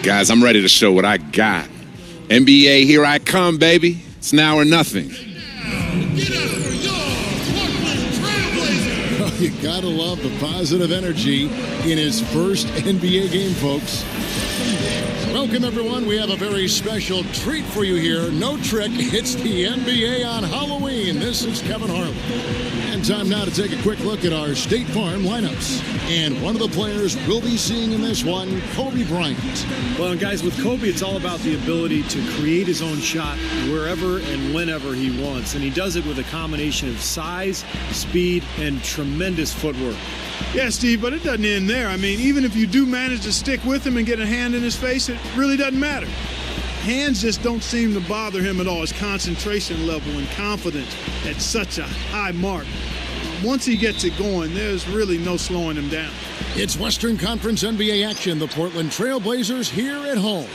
Guys, I'm ready to show what I got. NBA, here I come, baby. It's now or nothing. Oh, you gotta love the positive energy in his first NBA game, folks. Welcome, everyone. We have a very special treat for you here. No trick, it's the NBA on Halloween. This is Kevin Harlan. And time now to take a quick look at our State Farm lineups. And one of the players we'll be seeing in this one, Kobe Bryant. Well, and guys, with Kobe, it's all about the ability to create his own shot wherever and whenever he wants. And he does it with a combination of size, speed, and tremendous footwork. Yeah, Steve, but it doesn't end there. I mean, even if you do manage to stick with him and get a hand in his face, it really doesn't matter. Hands just don't seem to bother him at all. His concentration level and confidence at such a high mark. Once he gets it going, there's really no slowing him down. It's Western Conference NBA action. The Portland Trail Blazers here at home.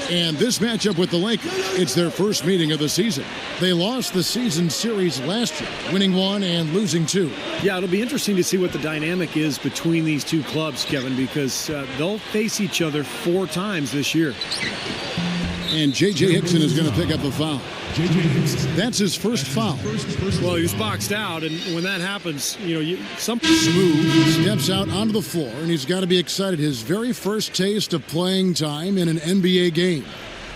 And this matchup with the Lakers, it's their first meeting of the season. They lost the season series last year, winning 1 and losing 2. Yeah, it'll be interesting to see what the dynamic is between these two clubs, Kevin, because they'll face each other 4 times this year. And J.J. Hickson is going to pick up the foul. That's his first foul. Well, he was boxed out, and when that happens, Smoove steps out onto the floor, and he's got to be excited. His very first taste of playing time in an NBA game.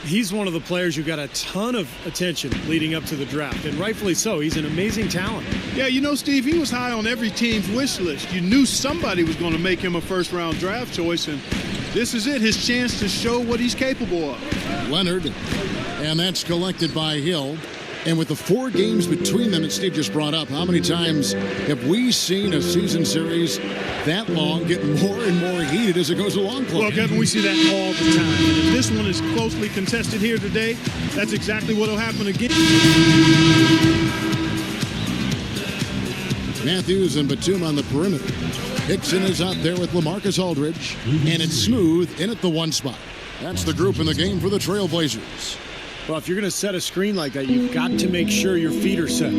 He's one of the players who got a ton of attention leading up to the draft, and rightfully so. He's an amazing talent. Yeah, you know, Steve, he was high on every team's wish list. You knew somebody was going to make him a first-round draft choice, and this is it, his chance to show what he's capable of. Leonard, and that's collected by Hill. And with the 4 games between them that Steve just brought up, how many times have we seen a season series that long get more and more heated as it goes along? Well, Kevin, we see that all the time. If this one is closely contested here today, that's exactly what will happen again. Matthews and Batum on the perimeter. Hickson is out there with LaMarcus Aldridge. And it's Smoove in at the 1 spot. That's the group in the game for the Trailblazers. Well, if you're going to set a screen like that, you've got to make sure your feet are set.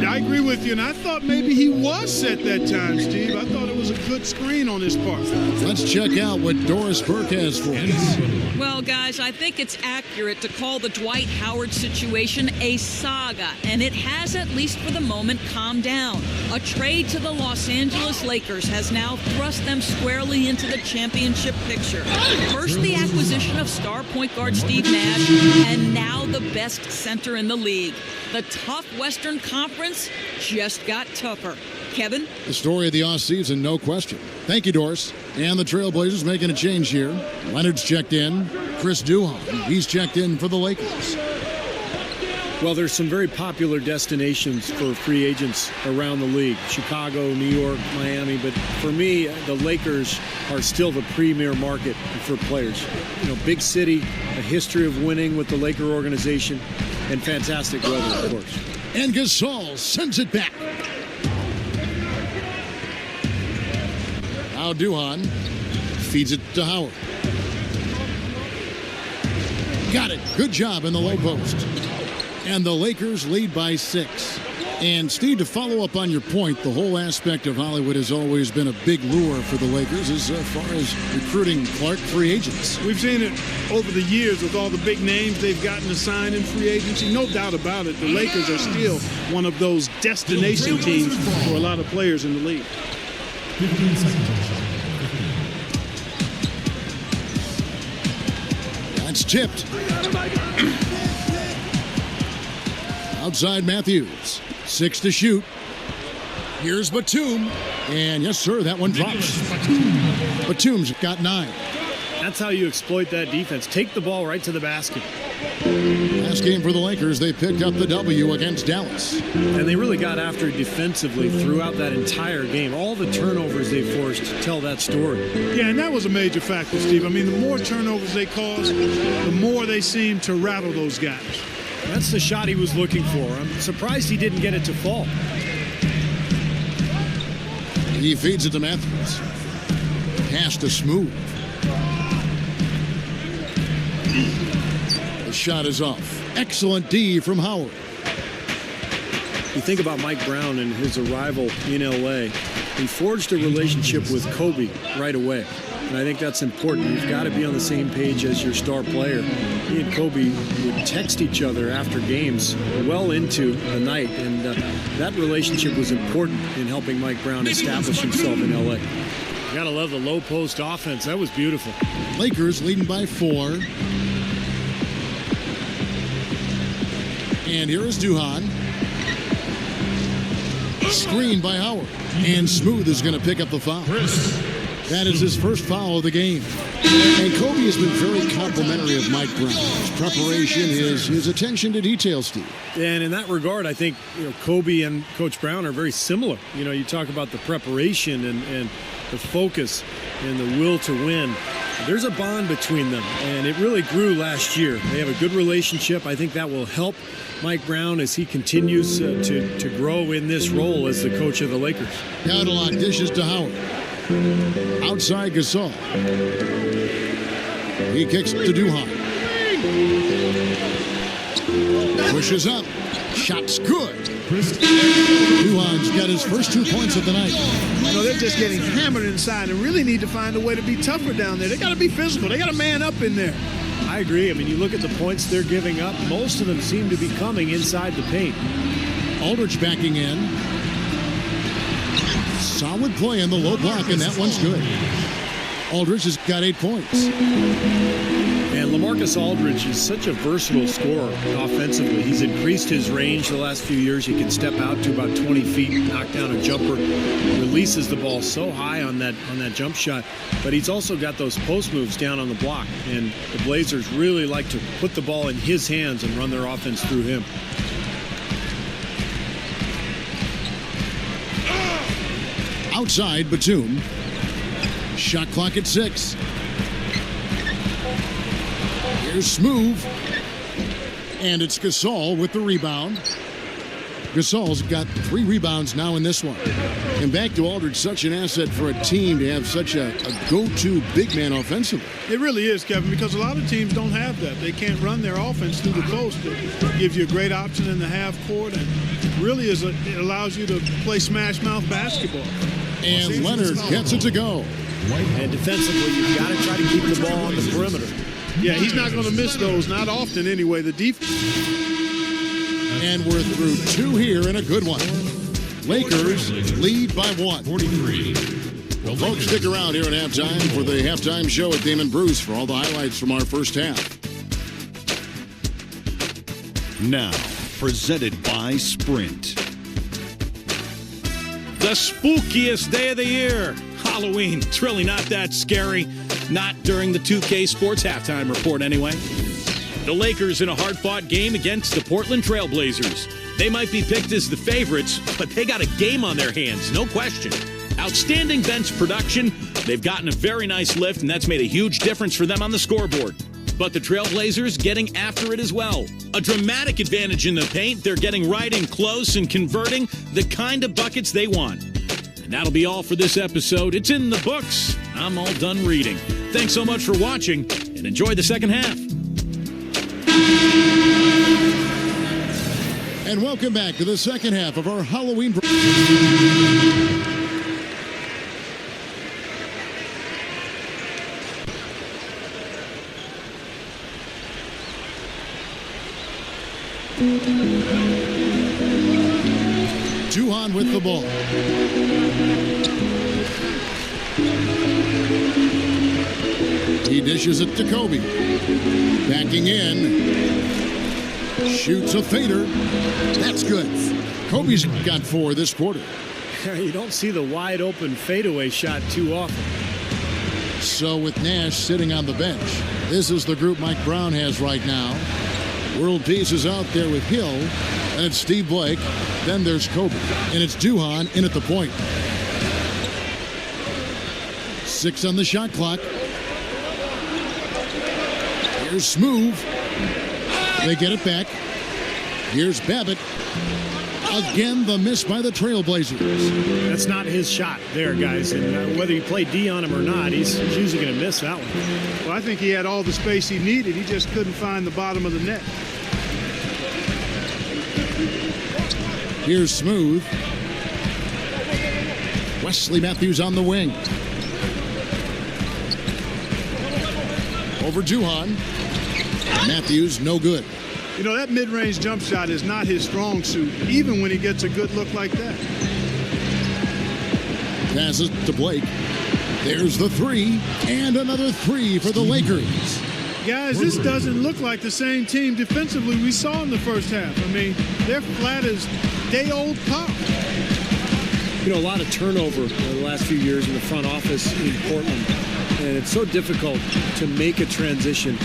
I agree with you, and I thought maybe he was set that time, Steve. I thought it was a good screen on his part. Let's check out what Doris Burke has for us. Well, guys, I think it's accurate to call the Dwight Howard situation a saga, and it has, at least for the moment, calmed down. A trade to the Los Angeles Lakers has now thrust them squarely into the championship picture. First, the acquisition of star point guard Steve Nash, and now the best center in the league. The tough Western Conference just got tougher. Kevin? The story of the offseason, no question. Thank you, Doris. And the Trailblazers making a change here. Leonard's checked in. Chris Duhon, he's checked in for the Lakers. Well, there's some very popular destinations for free agents around the league. Chicago, New York, Miami. But for me, the Lakers are still the premier market for players. You know, big city, a history of winning with the Laker organization, and fantastic weather, of course. And Gasol sends it back. Now Duhon feeds it to Howard. Got it. Good job in the low post. And the Lakers lead by 6. And Steve, to follow up on your point, the whole aspect of Hollywood has always been a big lure for the Lakers as far as recruiting Clark free agents. We've seen it over the years with all the big names they've gotten to sign in free agency. No doubt about it, the Lakers are still one of those destination teams for a lot of players in the league. 15 seconds. That's tipped. Outside Matthews. 6 to shoot. Here's Batum. And yes, sir, that one drops. Batum's got 9. That's how you exploit that defense. Take the ball right to the basket. Last game for the Lakers, they picked up the W against Dallas. And they really got after it defensively throughout that entire game. All the turnovers they forced tell that story. Yeah, and that was a major factor, Steve. I mean, the more turnovers they caused, the more they seemed to rattle those guys. That's the shot he was looking for. I'm surprised he didn't get it to fall. He feeds it to Matthews. Pass to Smoove. The shot is off. Excellent D from Howard. You think about Mike Brown and his arrival in L.A. He forged a relationship with Kobe right away. And I think that's important. You've got to be on the same page as your star player. He and Kobe would text each other after games well into the night, and that relationship was important in helping Mike Brown establish himself in L.A. You gotta love the low post offense. That was beautiful. Lakers leading by 4. And here is Duhan. Screen by Howard. And Smoove is going to pick up the foul. That is his first foul of the game. And Kobe has been very complimentary of Mike Brown. His preparation, his attention to detail, Steve. And in that regard, I think Kobe and Coach Brown are very similar. You talk about the preparation and the focus and the will to win. There's a bond between them, and it really grew last year. They have a good relationship. I think that will help Mike Brown as he continues to grow in this role as the coach of the Lakers. Down-to-lock dishes to Howard. Outside Gasol. He kicks to Duhan. Pushes up. Shot's good. Duhan's got his first 2 points of the night. They're just getting hammered inside and really need to find a way to be tougher down there. They got to be physical. They got to man up in there. I agree. I mean, you look at the points they're giving up, most of them seem to be coming inside the paint. Aldridge backing in. Solid play in the low block, and that one's good. Aldridge has got 8 points. And LaMarcus Aldridge is such a versatile scorer offensively. He's increased his range the last few years. He can step out to about 20 feet, knock down a jumper, releases the ball so high on that jump shot. But he's also got those post moves down on the block. And the Blazers really like to put the ball in his hands and run their offense through him. Outside, Batum. Shot clock at 6. Here's Smoove. And it's Gasol with the rebound. Gasol's got 3 rebounds now in this one. And back to Aldridge, such an asset for a team to have such a go-to big man offensively. It really is, Kevin, because a lot of teams don't have that. They can't run their offense through the post. It gives you a great option in the half court, and really it allows you to play smash-mouth basketball. And Leonard gets it to go. And defensively, you've got to try to keep the ball on the perimeter. Yeah, he's not going to miss those, not often anyway. The defense. And we're through 2 here in a good one. Lakers lead by 1. 43. Well, folks, stick around here at halftime for the halftime show at Damon Bruce for all the highlights from our first half. Now, presented by Sprint. The spookiest day of the year, Halloween. It's really not that scary. Not during the 2K Sports halftime report, anyway. The Lakers in a hard-fought game against the Portland Trail Blazers. They might be picked as the favorites, but they got a game on their hands, no question. Outstanding bench production. They've gotten a very nice lift, and that's made a huge difference for them on the scoreboard. But the Trailblazers getting after it as well. A dramatic advantage in the paint. They're getting right in close and converting the kind of buckets they want. And that'll be all for this episode. It's in the books. I'm all done reading. Thanks so much for watching, and enjoy the second half. And welcome back to the second half of our Halloween. Duhan with the ball. He dishes it to Kobe. Backing in. Shoots a fader. That's good. Kobe's got 4 this quarter. You don't see the wide open fadeaway shot too often. So with Nash sitting on the bench, this is the group Mike Brown has right now. World Peace is out there with Hill, and it's Steve Blake. Then there's Kobe, and it's Duhan in at the point. 6 on the shot clock. Here's Smoove. They get it back. Here's Babbitt. Again, the miss by the Trailblazers. That's not his shot there, guys. And whether you play D on him or not, he's usually going to miss that one. Well, I think he had all the space he needed. He just couldn't find the bottom of the net. Here's Smoove. Wesley Matthews on the wing. over Juhan. Matthews, no good. You know, that mid-range jump shot is not his strong suit, even when he gets a good look like that. Passes to Blake. There's the three, and another three for the Lakers. Guys, this doesn't look like the same team defensively we saw in the first half. I mean, they're flat as day-old pop. You know, a lot of turnover in the last few years in the front office in Portland, and it's so difficult to make a transition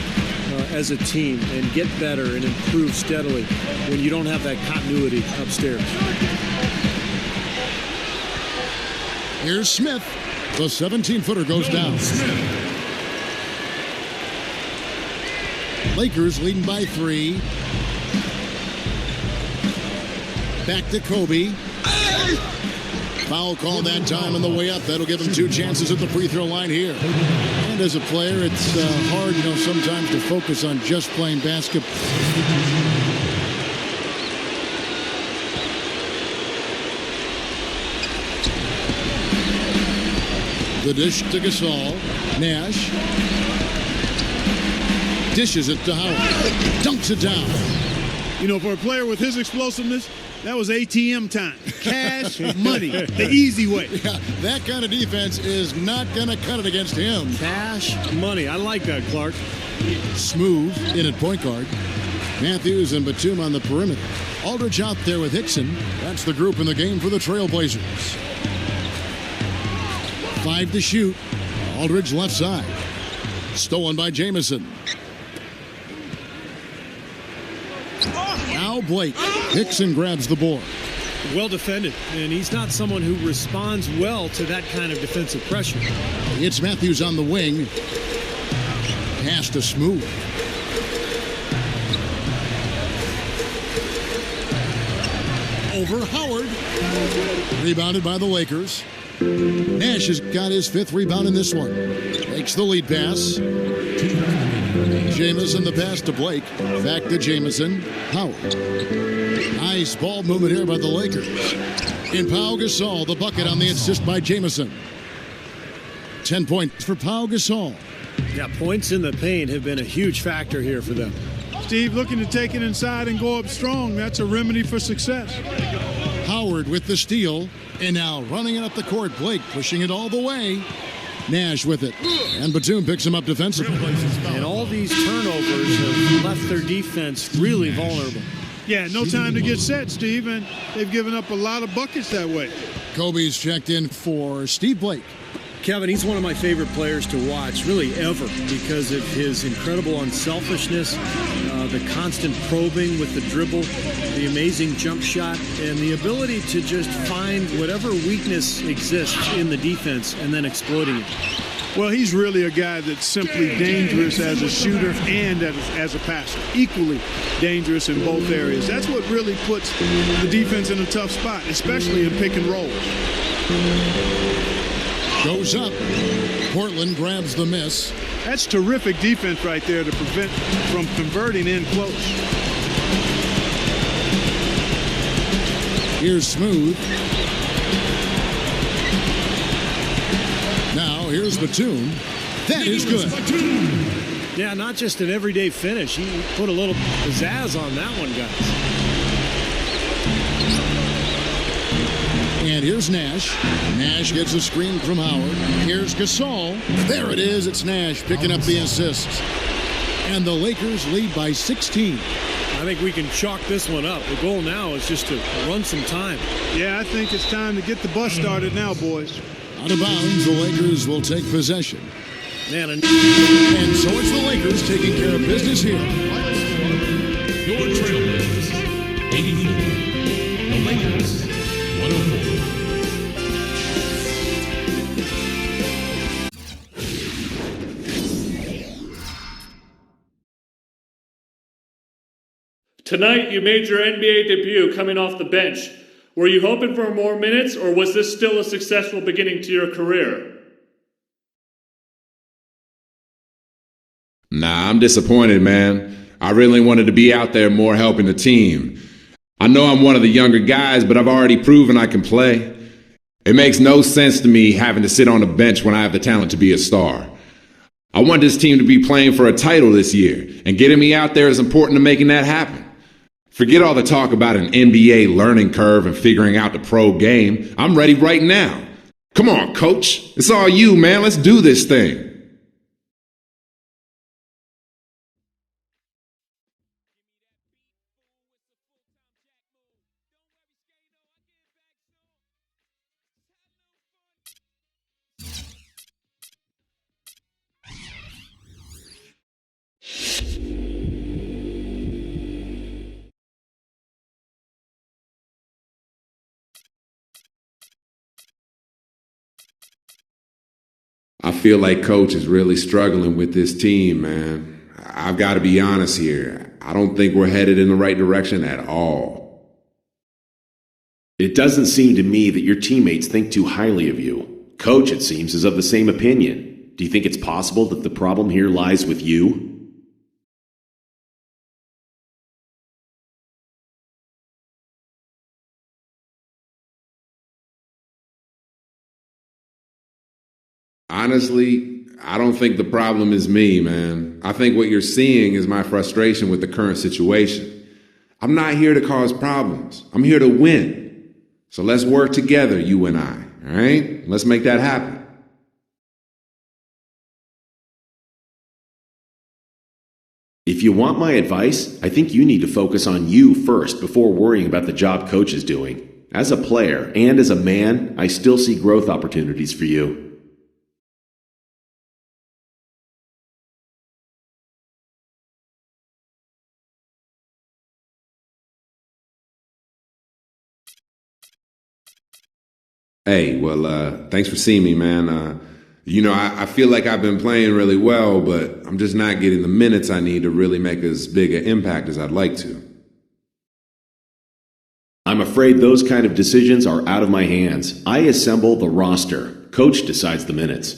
as a team and get better and improve steadily when you don't have that continuity upstairs. Here's Smith. The 17-footer goes down. Lakers leading by 3. Back to Kobe. Foul call that time on the way up. That'll give him 2 chances at the free throw line here. And as a player, it's hard, you know, sometimes to focus on just playing basketball. The dish to Gasol. Nash. Dishes it to Howard. Dunks it down. You know, for a player with his explosiveness, that was ATM time. Cash money, the easy way. Yeah, that kind of defense is not going to cut it against him. Cash money. I like that, Clark. Smoove in at point guard. Matthews and Batum on the perimeter. Aldridge out there with Hickson. That's the group in the game for the Trailblazers. 5 to shoot. Aldridge left side. Stolen by Jamison. Now Blake. Hickson grabs the board. Well defended, and he's not someone who responds well to that kind of defensive pressure. It's Matthews on the wing. Pass to Smoove. Over Howard. Rebounded by the Lakers. Nash has got his 5th rebound in this one. Makes the lead pass. Jamison the pass to Blake. Back to Jamison. Howard. Nice ball movement here by the Lakers. In Pau Gasol, the bucket on the assist by Jamison. 10 points for Pau Gasol. Yeah, points in the paint have been a huge factor here for them. Steve looking to take it inside and go up strong. That's a remedy for success. Howard with the steal. And now running it up the court. Blake pushing it all the way. Nash with it. And Batum picks him up defensively. And all these turnovers have left their defense really vulnerable. Yeah, no time to get set, Steve, and they've given up a lot of buckets that way. Kobe's checked in for Steve Blake. Kevin, he's one of my favorite players to watch, really ever, because of his incredible unselfishness, the constant probing with the dribble, the amazing jump shot, and the ability to just find whatever weakness exists in the defense and then exploiting it. Well, he's really a guy that's simply dangerous as a shooter and as a passer. Equally dangerous in both areas. That's what really puts the defense in a tough spot, especially in pick and rolls. Goes up. Portland grabs the miss. That's terrific defense right there to prevent from converting in close. Here's Smoove. Now here's Batum. That is good. Yeah, not just an everyday finish. He put a little pizzazz on that one, guys. And here's Nash. Nash gets a screen from Howard. Here's Gasol. There it is. It's Nash picking up the assist. And the Lakers lead by 16. I think we can chalk this one up. The goal now is just to run some time. Yeah, I think it's time to get the bus started now, boys. Out of bounds, the Lakers will take possession. Man, and so it's the Lakers taking care of business here. Your Trailblazers, 84. The Lakers, 104. Tonight, you made your NBA debut coming off the bench. Were you hoping for more minutes, or was this still a successful beginning to your career? Nah, I'm disappointed, man. I really wanted to be out there more helping the team. I know I'm one of the younger guys, but I've already proven I can play. It makes no sense to me having to sit on the bench when I have the talent to be a star. I want this team to be playing for a title this year, and getting me out there is important to making that happen. Forget all the talk about an NBA learning curve and figuring out the pro game. I'm ready right now. Come on, coach. It's all you, man. Let's do this thing. I feel like Coach is really struggling with this team, man. I've got to be honest here. I don't think we're headed in the right direction at all. It doesn't seem to me that your teammates think too highly of you. Coach, it seems, is of the same opinion. Do you think it's possible that the problem here lies with you? Honestly, I don't think the problem is me, man. I think what you're seeing is my frustration with the current situation. I'm not here to cause problems. I'm here to win. So let's work together, you and I, all right? Let's make that happen. If you want my advice, I think you need to focus on you first before worrying about the job Coach is doing. As a player and as a man, I still see growth opportunities for you. Hey, well, thanks for seeing me, man. I feel like I've been playing really well, but I'm just not getting the minutes I need to really make as big an impact as I'd like to. I'm afraid those kind of decisions are out of my hands. I assemble the roster. Coach decides the minutes.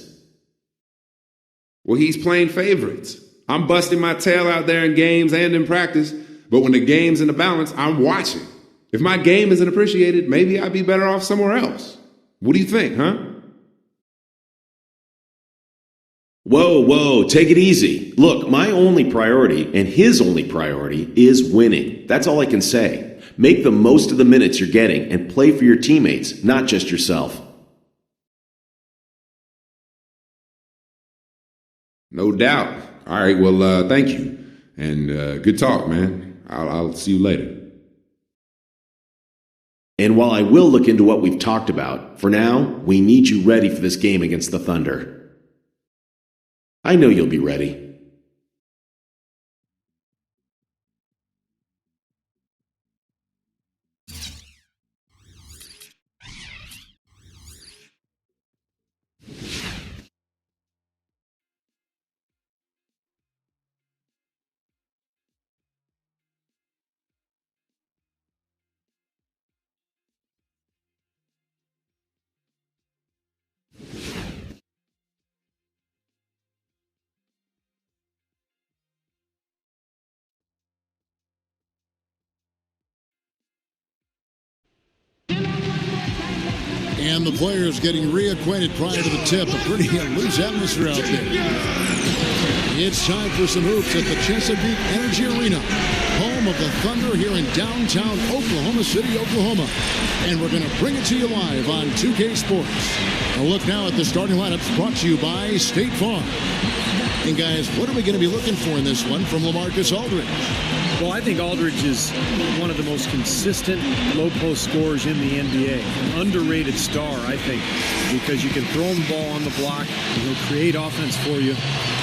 Well, he's playing favorites. I'm busting my tail out there in games and in practice, but when the game's in the balance, I'm watching. If my game isn't appreciated, maybe I'd be better off somewhere else. What do you think, huh? Whoa, take it easy. Look, my only priority and his only priority is winning. That's all I can say. Make the most of the minutes you're getting and play for your teammates, not just yourself. No doubt. All right, well, thank you. And good talk, man. I'll see you later. And while I will look into what we've talked about, for now, we need you ready for this game against the Thunder. I know you'll be ready. And the players getting reacquainted prior to the tip. A pretty loose atmosphere out there. It's time for some hoops at the Chesapeake Energy Arena, home of the Thunder here in downtown Oklahoma City, Oklahoma. And we're going to bring it to you live on 2K Sports. A look now at the starting lineups brought to you by State Farm. And guys, what are we going to be looking for in this one from LaMarcus Aldridge? Well, I think Aldridge is one of the most consistent low-post scorers in the NBA. An underrated star, I think, because you can throw him the ball on the block, and he'll create offense for you,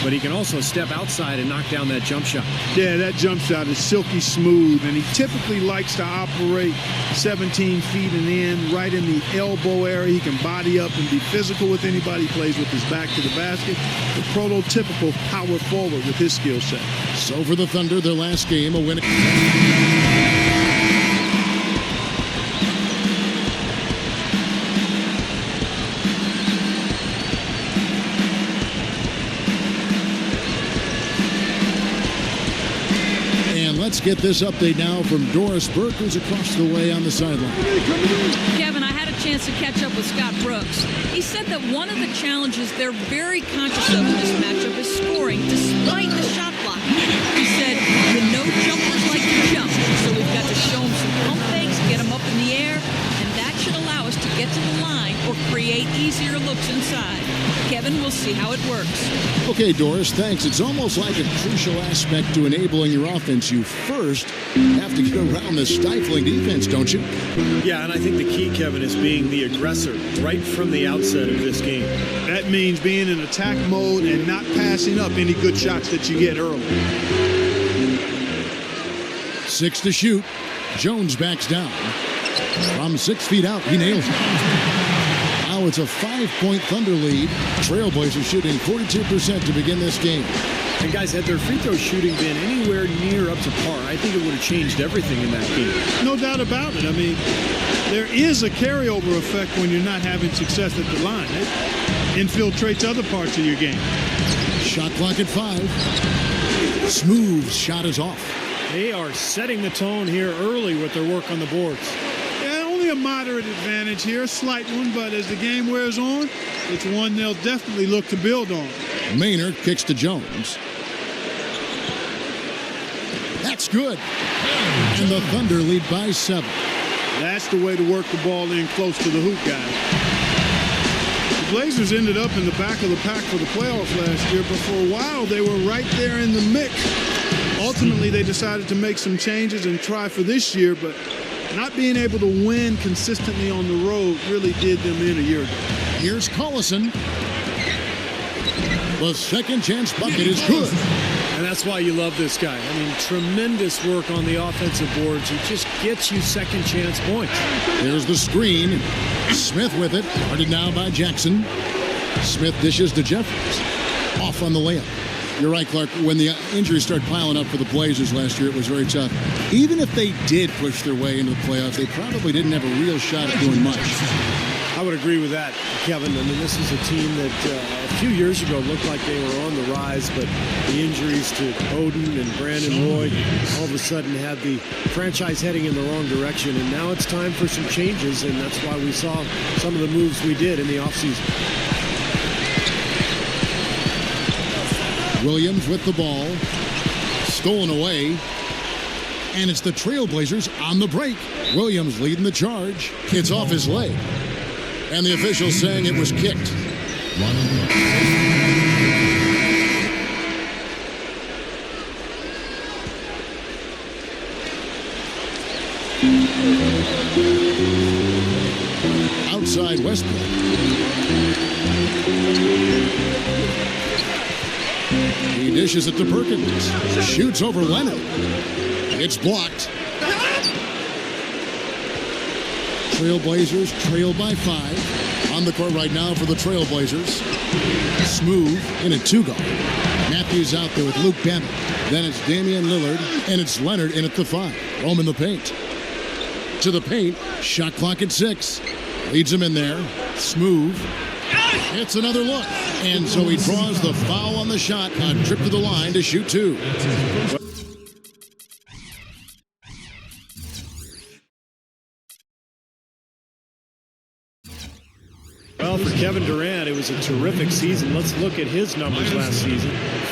but he can also step outside and knock down that jump shot. Yeah, that jump shot is silky smooth, and he typically likes to operate 17 feet and in, right in the elbow area. He can body up and be physical with anybody. He plays with his back to the basket. The prototypical power forward with his skill set. So for the Thunder, their last game, a win. And let's get this update now from Doris Burke, who's across the way on the sideline. Kevin, I had a chance to catch up with Scott Brooks. He said that one of the challenges they're very conscious of in this matchup is scoring despite the shot clock. He said, jumpers like to jump, so we've got to show them some pump fakes, get them up in the air, and that should allow us to get to the line or create easier looks inside. Kevin, we'll see how it works. Okay, Doris, thanks. It's almost like a crucial aspect to enabling your offense. You first have to get around the stifling defense, don't you? Yeah, and I think the key, Kevin, is being the aggressor right from the outset of this game. That means being in attack mode and not passing up any good shots that you get early. 6 to shoot. Jones backs down. From 6 feet out, he nails it. Now it's a 5-point Thunder lead. Trailblazers shooting 42% to begin this game. And guys, had their free throw shooting been anywhere near up to par, I think it would have changed everything in that game. No doubt about it. I mean, there is a carryover effect when you're not having success at the line. It infiltrates other parts of your game. Shot clock at 5. Smoove's shot is off. They are setting the tone here early with their work on the boards. Yeah, only a moderate advantage here, a slight one, but as the game wears on, it's one they'll definitely look to build on. Maynard kicks to Jones. That's good. And the Thunder lead by 7. That's the way to work the ball in close to the hoop, guys. The Blazers ended up in the back of the pack for the playoffs last year, but for a while they were right there in the mix. Ultimately, they decided to make some changes and try for this year, but not being able to win consistently on the road really did them in a year ago. Here's Collison. The second chance bucket is good. And that's why you love this guy. I mean, tremendous work on the offensive boards. He just gets you second chance points. There's the screen. Smith with it. Guarded now by Jackson. Smith dishes to Jeffries. Off on the layup. You're right, Clark. When the injuries started piling up for the Blazers last year, it was very tough. Even if they did push their way into the playoffs, they probably didn't have a real shot at doing much. I would agree with that, Kevin. I mean, this is a team that a few years ago looked like they were on the rise, but the injuries to Oden and Brandon Roy all of a sudden had the franchise heading in the wrong direction, and now it's time for some changes, and that's why we saw some of the moves we did in the offseason. Williams with the ball. Stolen away. And it's the Trailblazers on the break. Williams leading the charge. It's off his leg. And the official saying it was kicked. Outside Westbrook. He dishes it to Perkins. Shoots over Leonard. It's blocked. Trailblazers trail by 5. On the court right now for the Trailblazers. Smoove in a 2-guard. Matthews out there with Luke Bennett. Then it's Damian Lillard, and it's Leonard in at the 5. Home in the paint. To the paint. Shot clock at 6. Leads him in there. Smoove. It's another look. And so he draws the foul on the shot. A trip to the line to shoot 2. Well, for Kevin Durant, it was a terrific season. Let's look at his numbers last season.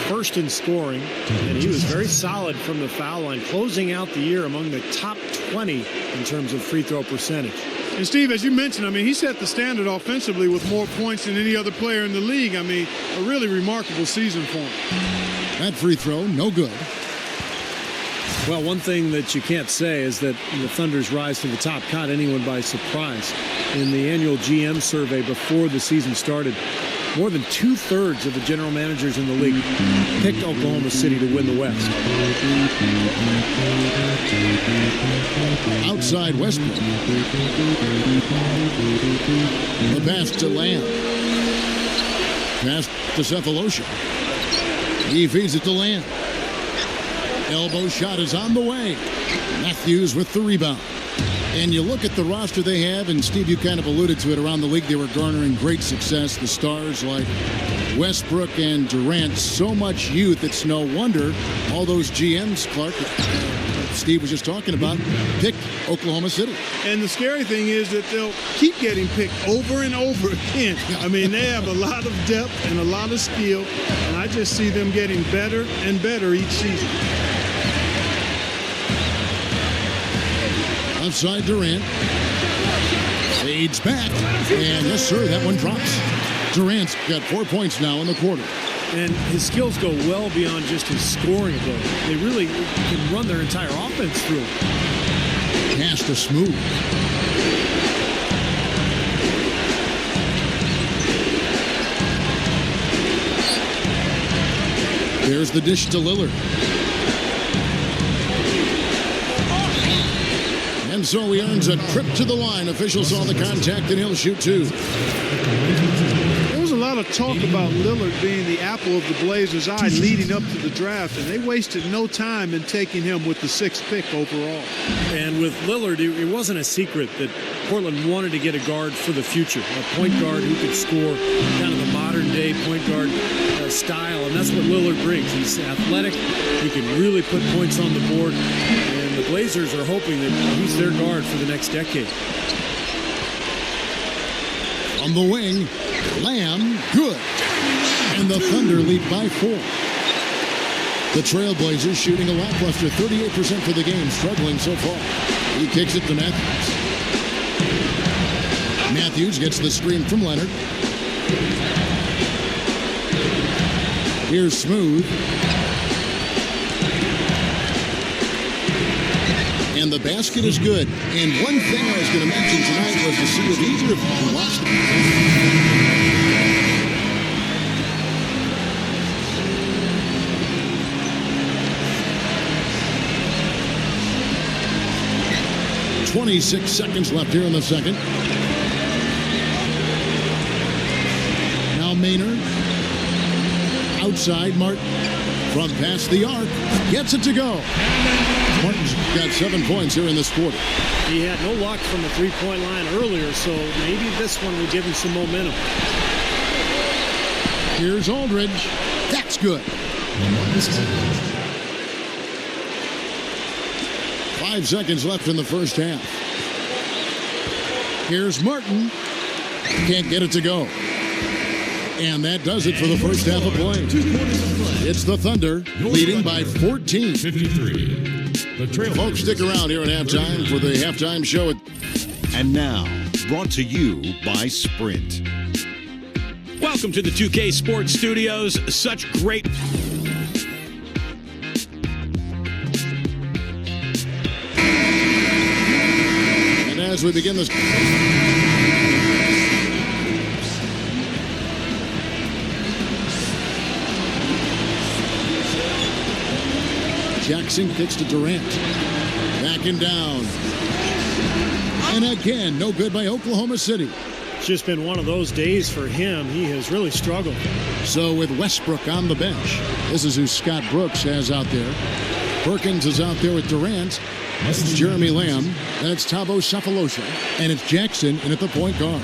First in scoring, and he was very solid from the foul line, closing out the year among the top 20 in terms of free throw percentage. And Steve, as you mentioned, I mean, he set the standard offensively with more points than any other player in the league. I mean, a really remarkable season for him. That free throw, no good. Well, one thing that you can't say is that the Thunder's rise to the top caught anyone by surprise. In the annual GM survey before the season started, more than 2/3 of the general managers in the league picked Oklahoma City to win the West. Outside Westbrook. The pass to Lamb. Pass to Cephalosha. He feeds it to Lamb. Elbow shot is on the way. Matthews with the rebound. And you look at the roster they have, and Steve, you kind of alluded to it, around the league they were garnering great success. The stars like Westbrook and Durant, so much youth, it's no wonder all those GMs, Clark, Steve was just talking about, picked Oklahoma City. And the scary thing is that they'll keep getting picked over and over again. I mean, they have a lot of depth and a lot of skill, and I just see them getting better and better each season. Outside Durant. Fades back. And yes, sir, that one drops. Durant's got 4 points now in the quarter. And his skills go well beyond just his scoring ability. They really can run their entire offense through him. Pass to Smoove. There's the dish to Lillard. And so he earns a trip to the line. Officials saw the contact, and he'll shoot two. There was a lot of talk about Lillard being the apple of the Blazers' eye leading up to the draft, and they wasted no time in taking him with the 6th pick overall. And with Lillard, it wasn't a secret that Portland wanted to get a guard for the future, a point guard who could score kind of the modern-day point guard style, and that's what Lillard brings. He's athletic. He can really put points on the board, and the Blazers are hoping that he's their guard for the next decade. On the wing, Lamb, good. And the Thunder lead by 4. The Trailblazers shooting a lackluster 38% for the game, struggling so far. He kicks it to Matthews. Matthews gets the screen from Leonard. Here's Smoove. And the basket is good. And one thing I was going to mention tonight was to see if either of you watched it. 26 seconds left here in the second. Now Maynard. Outside Martin. From past the arc. Gets it to go. Martin's got 7 points here in this quarter. He had no luck from the three-point line earlier, so maybe this one will give him some momentum. Here's Aldridge. That's good. 5 seconds left in the first half. Here's Martin. Can't get it to go. And that does it for the first half of play. It's the Thunder leading by 14. 53. The Trail. Folks, stick around here at halftime for the halftime show. And now, brought to you by Sprint. Welcome to the 2K Sports Studios. Such great... And as we begin this... Jackson kicks to Durant. Backing down. And again, no good by Oklahoma City. It's just been one of those days for him. He has really struggled. So with Westbrook on the bench, this is who Scott Brooks has out there. Perkins is out there with Durant. It's Jeremy Lamb. And it's Thabo Sefolosha. And it's Jackson in at the point guard.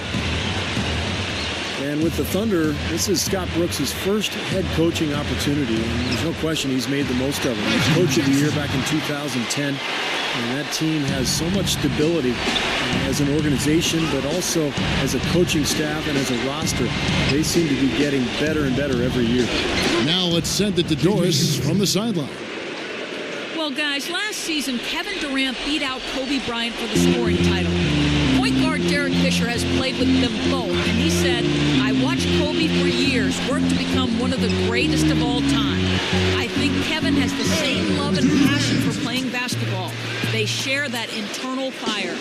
And with the Thunder, this is Scott Brooks' first head coaching opportunity, and there's no question he's made the most of it. He was Coach of the Year back in 2010, and that team has so much stability as an organization, but also as a coaching staff and as a roster. They seem to be getting better and better every year. Now let's send it to Doris from the sideline. Well, guys, last season, Kevin Durant beat out Kobe Bryant for the scoring title. Point guard Derek Fisher has played with them both, and he said, I watched Kobe for years work to become one of the greatest of all time. I think Kevin has the same love and passion for playing basketball. They share that internal fire.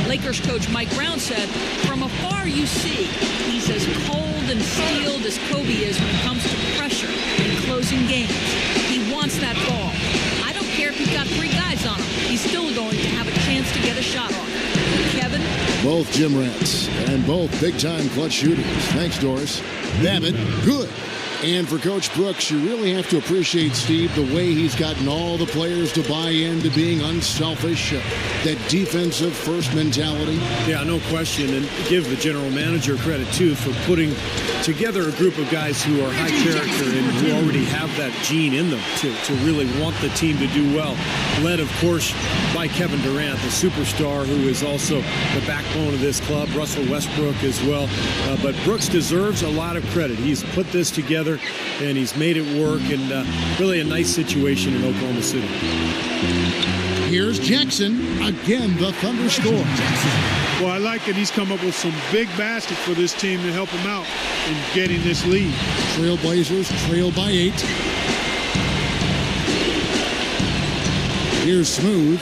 Lakers coach Mike Brown said, from afar you see, he's as cold and steeled as Kobe is when it comes to pressure and closing games. He wants that ball. I don't care if he's got 3 guys on him. He's still going to have a chance to get a shot off. Kevin? Both gym rats and both big-time clutch shooters. Thanks, Doris. Babbitt, good. And for Coach Brooks, you really have to appreciate, Steve, the way he's gotten all the players to buy into being unselfish, that defensive first mentality. Yeah, no question. And give the general manager credit, too, for putting together a group of guys who are high character and who already have that gene in them to really want the team to do well. Led, of course, by Kevin Durant, the superstar who is also the backbone of this club, Russell Westbrook as well. But Brooks deserves a lot of credit. He's put this together and he's made it work, and really a nice situation in Oklahoma City. Here's Jackson. Again, the Thunder score. Well, I like that he's come up with some big baskets for this team to help him out in getting this lead. Trailblazers trail by 8. Here's Smoove.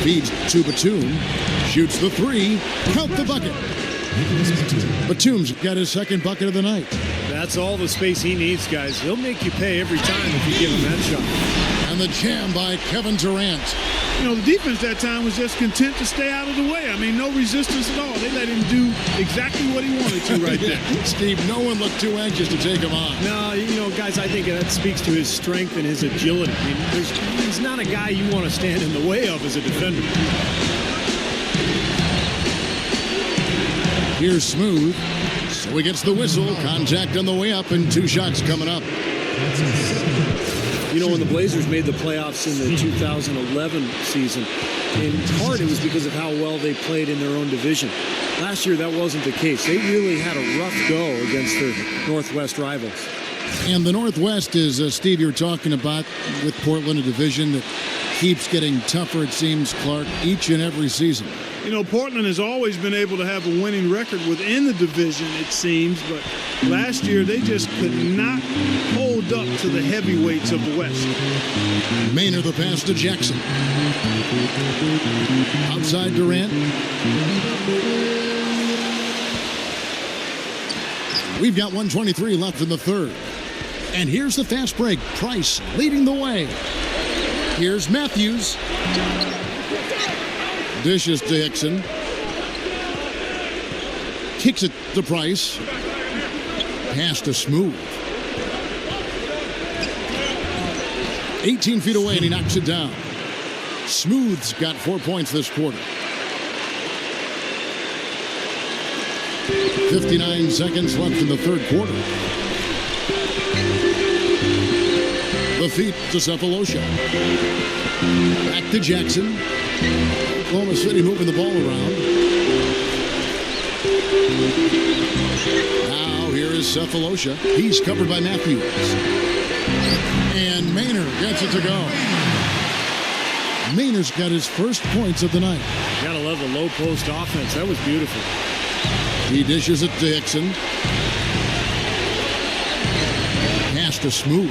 Feeds to Batum. Shoots the 3. Count the bucket. Batum's got his second bucket of the night. That's all the space he needs, guys. He'll make you pay every time if you give him that shot. And the jam by Kevin Durant. You know, the defense that time was just content to stay out of the way. I mean, no resistance at all. They let him do exactly what he wanted to right there. Steve, no one looked too anxious to take him on. No, you know, guys, I think that speaks to his strength and his agility. I mean, he's not a guy you want to stand in the way of as a defender. Here's Smoove. So he gets the whistle. Contact on the way up, and 2 shots coming up. You know, when the Blazers made the playoffs in the 2011 season, in part it was because of how well they played in their own division. Last year, that wasn't the case. They really had a rough go against their Northwest rivals. And the Northwest is, Steve, you're talking about with Portland, a division that keeps getting tougher, it seems, Clark, each and every season. You know, Portland has always been able to have a winning record within the division, it seems, but last year they just could not hold up to the heavyweights of the West. Maynard the pass to Jackson. Outside Durant. We've got 1:23 left in the third. And here's the fast break. Price leading the way. Here's Matthews. Dishes to Hickson. Kicks it to Price. Pass to Smoove. 18 feet away, and he knocks it down. Smoove's got 4 points this quarter. 59 seconds left in the third quarter. The feet to Cephalosha. Back to Jackson. Oklahoma City moving the ball around. Now here is Cephalosha. He's covered by Matthews. And Maynard gets it to go. Maynard's got his first points of the night. Gotta love the low post offense. That was beautiful. He dishes it to Hickson. Pass to Smoove.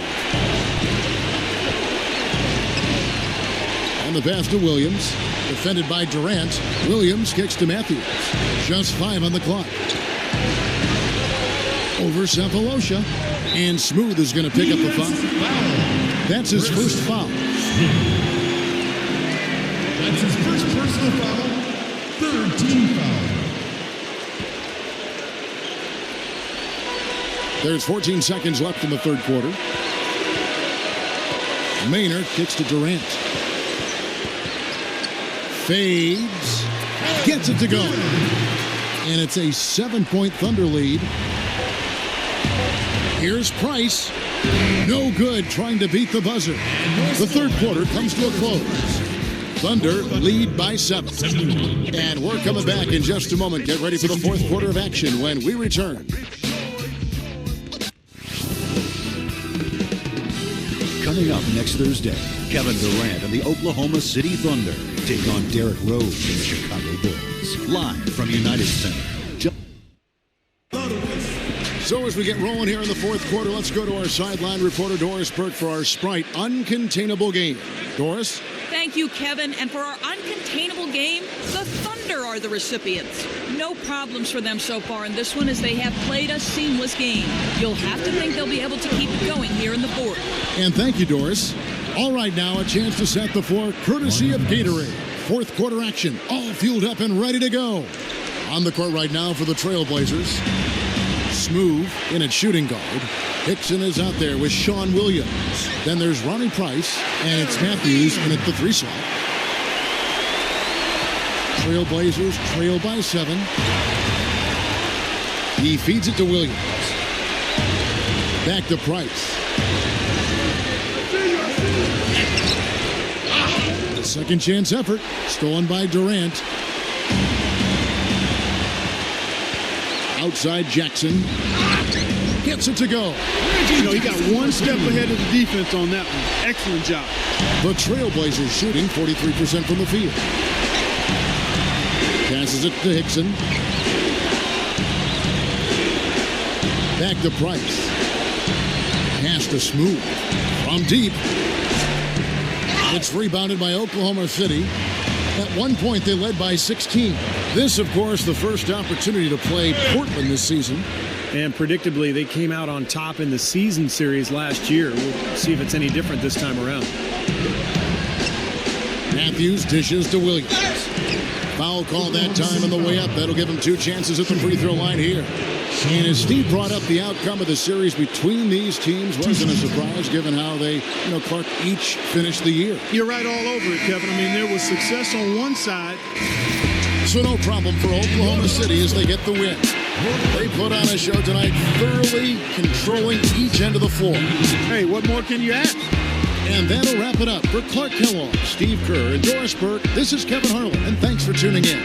And the pass to Williams. Defended by Durant. Williams kicks to Matthews. Just 5 on the clock. Over Cephalosha. And Smoove is going to pick up the foul. That's his first foul. That's his first personal foul. Third team foul. There's 14 seconds left in the third quarter. Maynard kicks to Durant. Fades. Gets it to go. And it's a 7-point Thunder lead. Here's Price. No good, trying to beat the buzzer. The third quarter comes to a close. Thunder lead by 7. And we're coming back in just a moment. Get ready for the fourth quarter of action when we return. Coming up next Thursday, Kevin Durant and the Oklahoma City Thunder take on Derrick Rose and the Chicago Bulls. Live from United Center. So as we get rolling here in the fourth quarter, let's go to our sideline reporter, Doris Burke, for our Sprite Uncontainable game. Doris? Thank you, Kevin. And for our uncontainable game, the Thunder are the recipients. No problems for them so far in this one, as they have played a seamless game. You'll have to think they'll be able to keep it going here in the fourth. And thank you, Doris. All right, now a chance to set the floor, courtesy of Gatorade. Fourth quarter action, all fueled up and ready to go. On the court right now for the Trailblazers. Smoove in at shooting guard. Hickson is out there with Sean Williams. Then there's Ronnie Price, and it's Matthews in at the 3 slot. Trailblazers trail by 7. He feeds it to Williams. Back to Price. The second chance effort, stolen by Durant. Outside Jackson. Gets it to go. You know, he got one step ahead of the defense on that one. Excellent job. The Trailblazers shooting 43% from the field. Passes it to Hickson. Back to Price. Pass to Smoove. From deep. It's rebounded by Oklahoma City. At one point, they led by 16. This, of course, the first opportunity to play Portland this season. And predictably, they came out on top in the season series last year. We'll see if it's any different this time around. Matthews dishes to Williams. Foul call that time on the way up. That'll give him 2 chances at the free throw line here. And as Steve brought up, the outcome of the series between these teams wasn't a surprise given how they, Clark, each finished the year. You're right all over it, Kevin. I mean, there was success on one side. So no problem for Oklahoma City as they get the win. They put on a show tonight, thoroughly controlling each end of the floor. Hey, what more can you ask? And that'll wrap it up for Clark Kellogg, Steve Kerr, and Doris Burke. This is Kevin Harlan, and thanks for tuning in.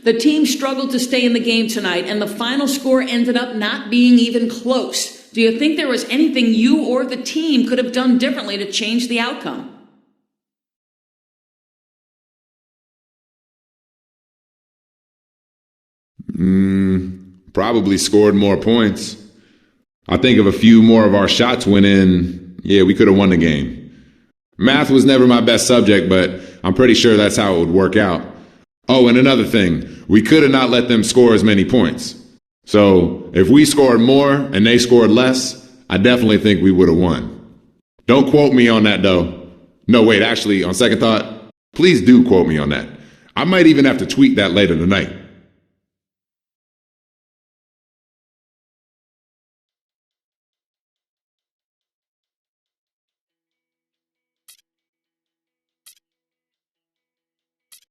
The team struggled to stay in the game tonight, and the final score ended up not being even close. Do you think there was anything you or the team could have done differently to change the outcome? Probably scored more points. I think if a few more of our shots went in, we could have won the game. Math was never my best subject, but I'm pretty sure that's how it would work out. Oh, and another thing, we could have not let them score as many points. So if we scored more and they scored less, I definitely think we would have won. Don't quote me on that, though. No, wait, actually, on second thought, please do quote me on that. I might even have to tweet that later tonight.